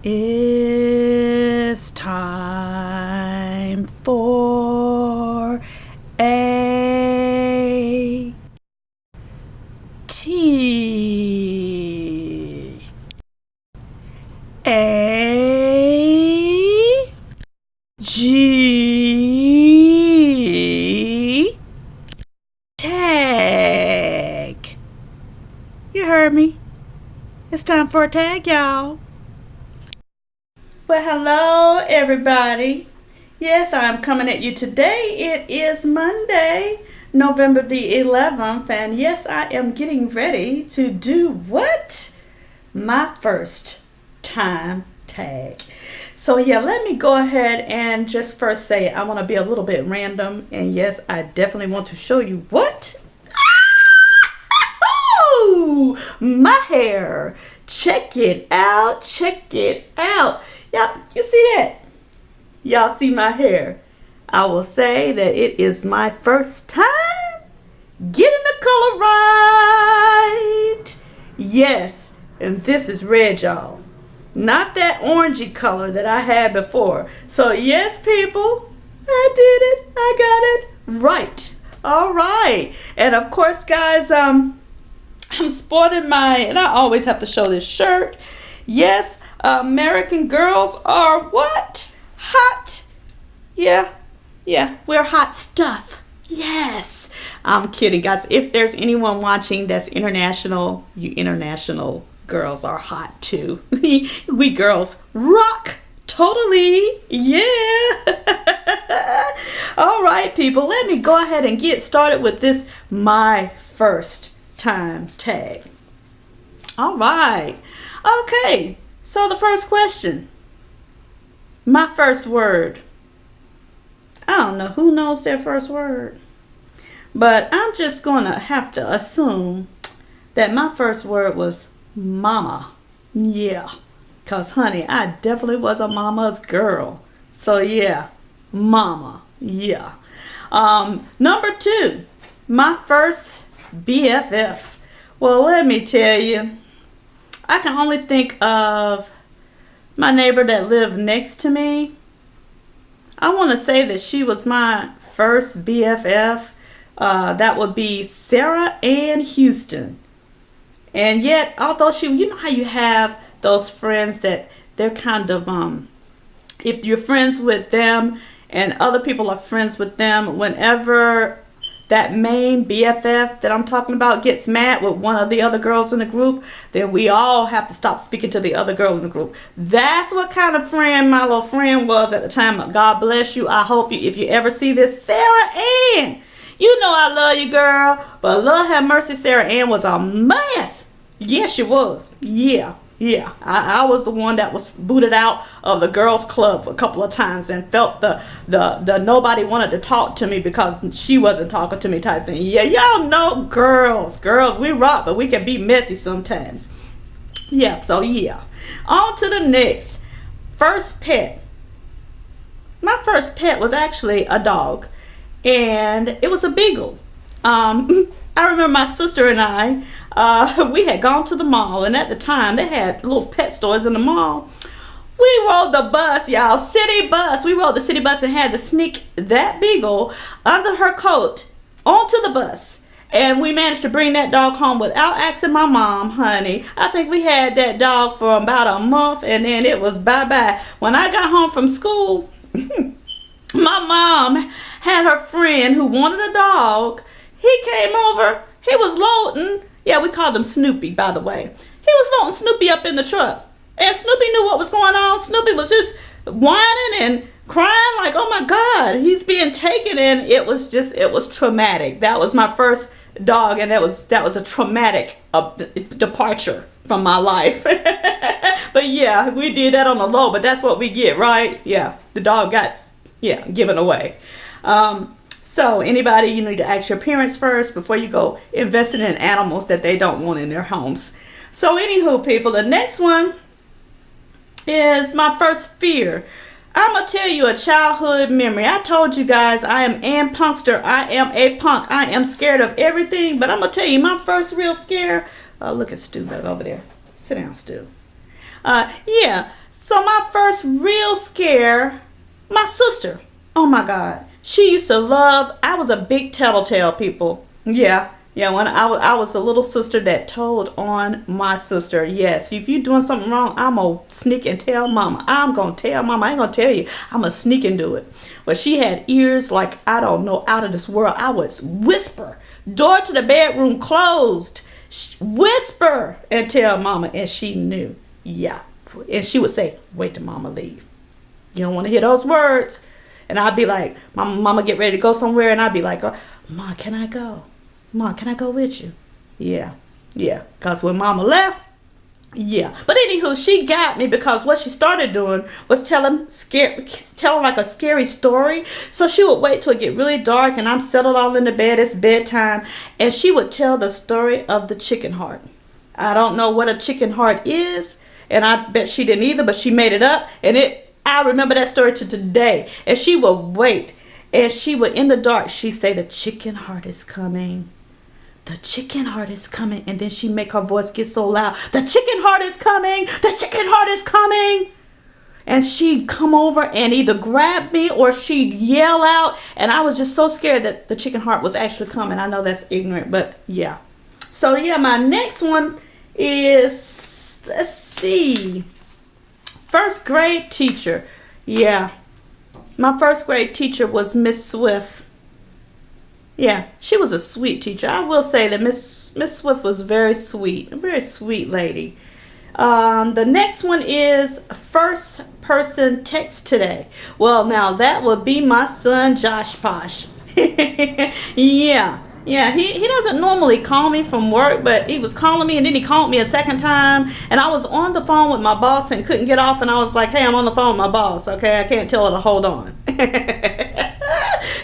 It's time for a T A G tag. You heard me. It's time for a tag, y'all. Well, hello, everybody. Yes, I'm coming at you today. It is Monday, November the 11th, and yes, I am getting ready to do what? My first time tag. So, yeah, let me go ahead and just first say I want to be a little bit random, and yes, I definitely want to show you what? My hair. Check it out. Check it out. Y'all, you see that? Y'all see my hair? I will say that it is my first time getting the color right. Yes, and this is red, y'all. Not that orangey color that I had before. So yes, people, I did it. I got it right. All right. And of course, guys, I'm sporting and I always have to show this shirt. Yes, American girls are what? Hot. Yeah, we're hot stuff. Yes. I'm kidding, guys. If there's anyone watching that's international, you international girls are hot too. We girls rock totally. Yeah. All right, people, let me go ahead and get started with this my first time tag. All right. Okay. So the first question. My first word. I don't know who knows their first word. But I'm just going to have to assume that my first word was mama. Yeah. Because, honey, I definitely was a mama's girl. So, yeah. Mama. Yeah. Number 2. My first BFF. Well, let me tell you, I can only think of my neighbor that lived next to me. I want to say that she was my first BFF. That would be Sarah Ann Houston. And yet, although you know how you have those friends that they're kind of, if you're friends with them and other people are friends with them, whenever that main BFF that I'm talking about gets mad with one of the other girls in the group, then we all have to stop speaking to the other girl in the group. That's what kind of friend my little friend was at the time. God bless you. I hope you, if you ever see this, Sarah Ann, you know I love you, girl. But Lord have mercy, Sarah Ann was a mess. Yes, she was. Yeah. I was the one that was booted out of the girls club a couple of times and felt the nobody wanted to talk to me because she wasn't talking to me type thing. Yeah, y'all know girls, we rock, but we can be messy sometimes. Yeah, so yeah. On to the next. First pet. My first pet was actually a dog, and it was a beagle. I remember my sister and I, we had gone to the mall, and at the time they had little pet stores in the mall. We rode the bus, y'all, city bus. We rode the city bus and had to sneak that beagle under her coat onto the bus. And we managed to bring that dog home without asking my mom, honey. I think we had that dog for about a month, and then it was bye-bye. When I got home from school, my mom had her friend who wanted a dog. He came over. He was loading. Yeah, we called him Snoopy, by the way. He was loading Snoopy up in the truck. And Snoopy knew what was going on. Snoopy was just whining and crying like, oh my God, he's being taken. And it was traumatic. That was my first dog, and that was a traumatic departure from my life. But yeah, we did that on the low, but that's what we get, right? Yeah, the dog got, given away. So anybody, you need to ask your parents first before you go investing in animals that they don't want in their homes. So anywho, people, the next one is my first fear. I'm going to tell you a childhood memory. I told you guys I am a punkster. I am a punk. I am scared of everything. But I'm going to tell you my first real scare. Look at Stu back over there. Sit down, Stu. Yeah. So my first real scare, my sister. Oh my God. She used to love, I was a big tattletale, people. Yeah. Yeah, when I was the little sister that told on my sister. Yes, if you're doing something wrong, I'm going to sneak and tell mama. I'm going to tell mama. I ain't going to tell you. I'm going to sneak and do it. But she had ears like, I don't know, out of this world. I would whisper. Door to the bedroom closed. Whisper and tell mama. And she knew. Yeah. And she would say, wait till mama leave. You don't want to hear those words. And I'd be like, mama get ready to go somewhere. And I'd be like, Ma, can I go? Ma, can I go with you? Yeah. Because when mama left, yeah. But anywho, she got me because what she started doing was telling like a scary story. So she would wait till it get really dark and I'm settled all in the bed. It's bedtime. And she would tell the story of the chicken heart. I don't know what a chicken heart is. And I bet she didn't either, but she made it up. And I remember that story to today. And she would wait. And she would, in the dark, she'd say, the chicken heart is coming. The chicken heart is coming. And then she'd make her voice get so loud. The chicken heart is coming. The chicken heart is coming. And she'd come over and either grab me or she'd yell out. And I was just so scared that the chicken heart was actually coming. I know that's ignorant, but yeah. So yeah, my next one is, let's see, first grade teacher. Yeah. My first grade teacher was Miss Swift. Yeah, she was a sweet teacher. I will say that Miss Swift was very sweet, a very sweet lady. The next one is first person text today. Well, now that would be my son Josh Posh. Yeah, he doesn't normally call me from work, but he was calling me and then he called me a second time and I was on the phone with my boss and couldn't get off and I was like, hey, I'm on the phone with my boss, okay? I can't tell her to hold on.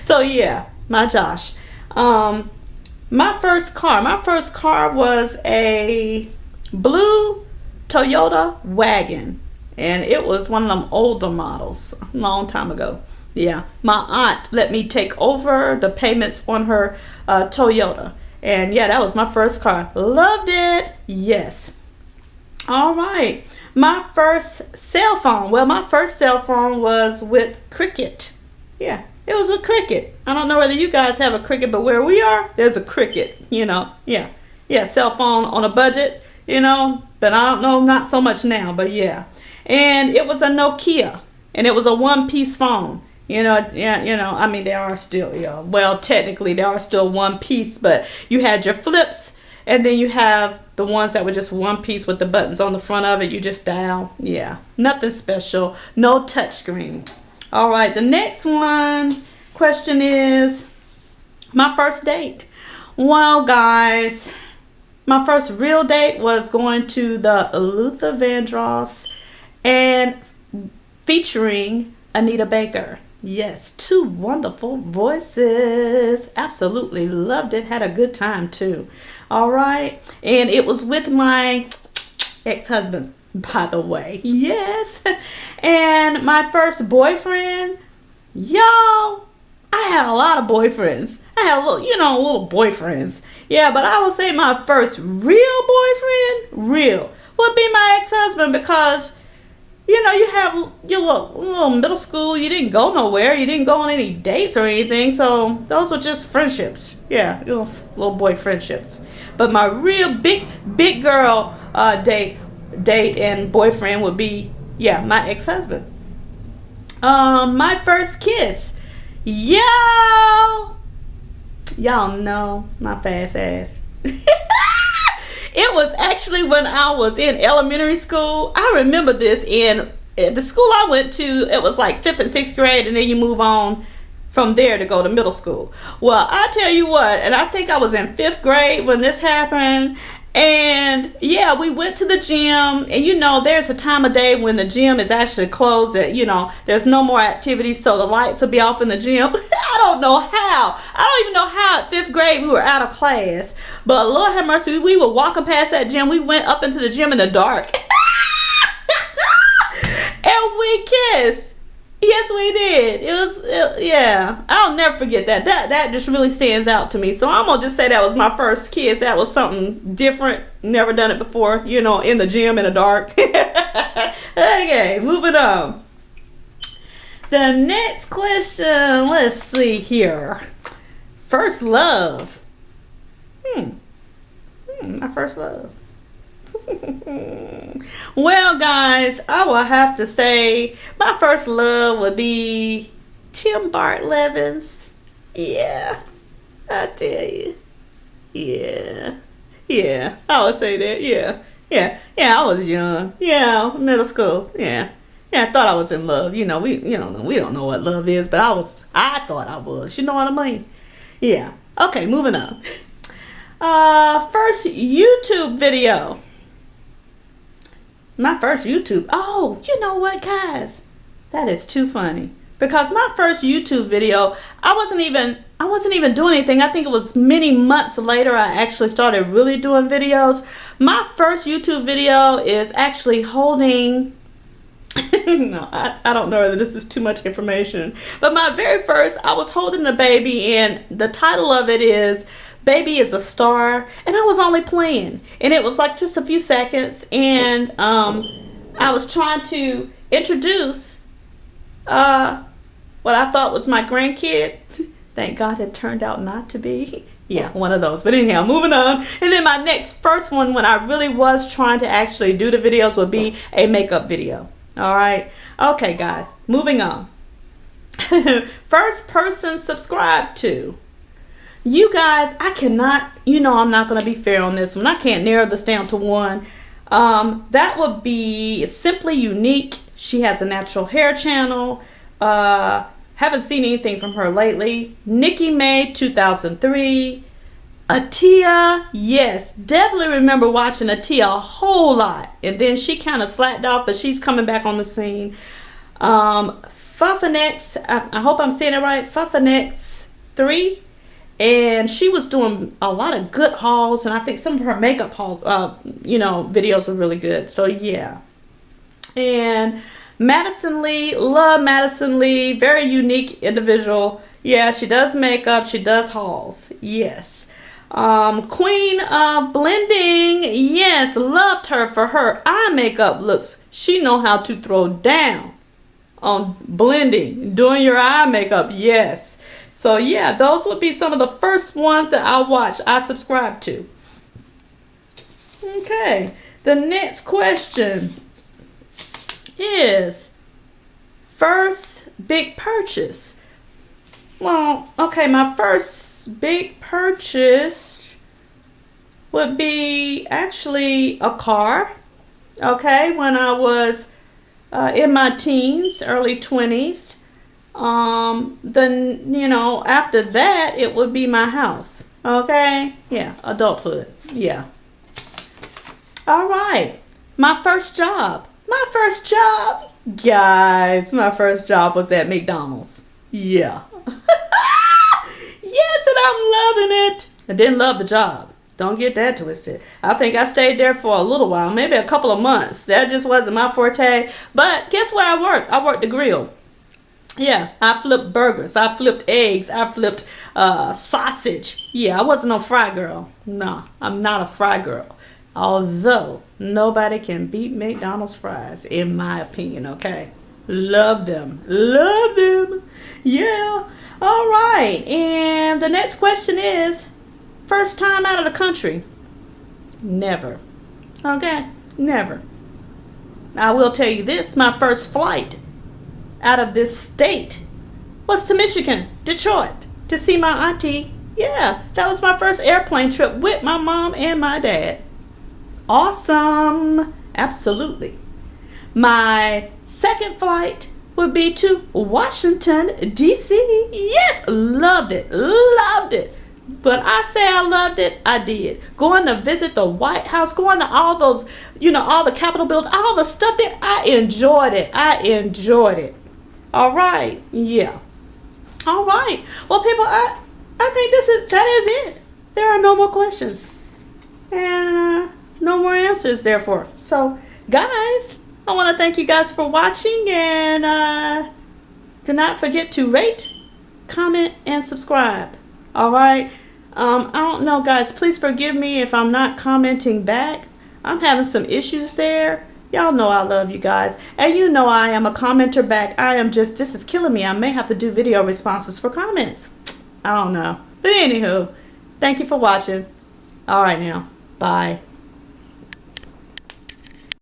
So yeah, my Josh. My first car was a blue Toyota wagon and it was one of them older models a long time ago. Yeah, my aunt let me take over the payments on her Toyota. And yeah, that was my first car. Loved it. Yes. All right. My first cell phone. Well, my first cell phone was with Cricket. Yeah, it was with Cricket. I don't know whether you guys have a Cricket, but where we are, there's a Cricket, you know. Yeah, cell phone on a budget, you know. But I don't know, not so much now, but yeah. And it was a Nokia. And it was a one-piece phone. You know, I mean, they are still, well, technically they are still one piece, but you had your flips and then you have the ones that were just one piece with the buttons on the front of it. You just dial. Yeah, nothing special. No touch screen. All right, the next question is my first date. Well, guys, my first real date was going to the Luther Vandross and featuring Anita Baker. Yes, two wonderful voices. Absolutely loved it. Had a good time too. All right. And it was with my ex-husband, by the way. Yes. And my first boyfriend, y'all, I had a lot of boyfriends. I had little boyfriends. Yeah, but I would say my first real boyfriend, would be my ex-husband because you have your little middle school. You didn't go nowhere. You didn't go on any dates or anything. So those were just friendships. Yeah, little boy friendships. But my real big girl date and boyfriend would be, my ex-husband. My first kiss. Y'all know my fast ass. It was actually when I was in elementary school. I remember this in the school I went to. It was like 5th and 6th grade, and then you move on from there to go to middle school. Well, I tell you what, and I think I was in 5th grade when this happened. And yeah, we went to the gym, and there's a time of day when the gym is actually closed, that there's no more activities, so the lights will be off in the gym. I don't even know how at 5th grade we were out of class, but Lord have mercy, we were walking past that gym. We went up into the gym in the dark and we kissed. Yes, we did. I'll never forget that. That just really stands out to me. So I'm going to just say that was my first kiss. That was something different. Never done it before, in the gym in the dark. Okay, moving on. The next question, let's see here. First love. My first love. Well, guys, I will have to say my first love would be Tim Bartlevins. Yeah, I tell you. Yeah, I would say that. Yeah, I was young. Yeah, middle school. Yeah, I thought I was in love. We don't know what love is, but I thought I was. You know what I mean? Yeah. Okay, moving on. First YouTube video. My first YouTube. Oh, you know what, guys? That is too funny. Because my first YouTube video, I wasn't even doing anything. I think it was many months later I actually started really doing videos. My first YouTube video is actually holding no, I don't know whether this is too much information. But my very first, I was holding a baby, and the title of it is Baby is a Star, and I was only playing, and it was like just a few seconds, and I was trying to introduce what I thought was my grandkid. Thank God it turned out not to be. Yeah, one of those. But anyhow, moving on. And then my first one, when I really was trying to actually do the videos, would be a makeup video. All right. Okay, guys, moving on. First person subscribed to. You guys, I cannot, I'm not going to be fair on this one. I can't narrow this down to one. That would be Simply Unique. She has a natural hair channel. Haven't seen anything from her lately. Nikki May 2003. Atia, yes, definitely remember watching Atia a whole lot, and then she kind of slacked off, but she's coming back on the scene. Fuffanex, I hope I'm saying it right, Fuffanex 3, and she was doing a lot of good hauls, and I think some of her makeup hauls, videos are really good. So yeah, and Madison Lee, love Madison Lee, very unique individual. Yeah, she does makeup, she does hauls, yes. Queen of Blending, yes, loved her for her eye makeup looks. She know how to throw down on blending, doing your eye makeup, yes. So yeah, those would be some of the first ones that I watched, I subscribed to. Okay, the next question is first big purchase. Well, okay, my first big purchase would be actually a car. Okay, when I was in my teens, early 20s. Then, after that, it would be my house. Okay, yeah, adulthood, yeah. All right, my first job. Guys, my first job was at McDonald's. Yeah. Yes, and I'm loving it. I didn't love the job. Don't get that twisted. I think I stayed there for a little while, maybe a couple of months. That just wasn't my forte. But guess where I worked? I worked the grill. Yeah, I flipped burgers. I flipped eggs. I flipped sausage. Yeah, I wasn't no fry girl. No, I'm not a fry girl. Although nobody can beat McDonald's fries, in my opinion, okay? Love them. Love them. Yeah. All right. And the next question is, first time out of the country? Never. Okay? Never. I will tell you this, my first flight out of this state was to Michigan, Detroit, to see my auntie. Yeah, that was my first airplane trip with my mom and my dad. Awesome. Absolutely. My second flight would be to Washington, D.C. Yes, loved it. Loved it. But I say I loved it, I did. Going to visit the White House, going to all those, all the Capitol buildings, all the stuff there, I enjoyed it. All right. Yeah. All right. Well, people, I think that is it. There are no more questions. And no more answers, therefore. So, guys, I want to thank you guys for watching, and do not forget to rate, comment, and subscribe. All right. I don't know, guys. Please forgive me if I'm not commenting back. I'm having some issues there. Y'all know I love you guys. And you know I am a commenter back. This is killing me. I may have to do video responses for comments. I don't know. But anywho, thank you for watching. All right now. Bye.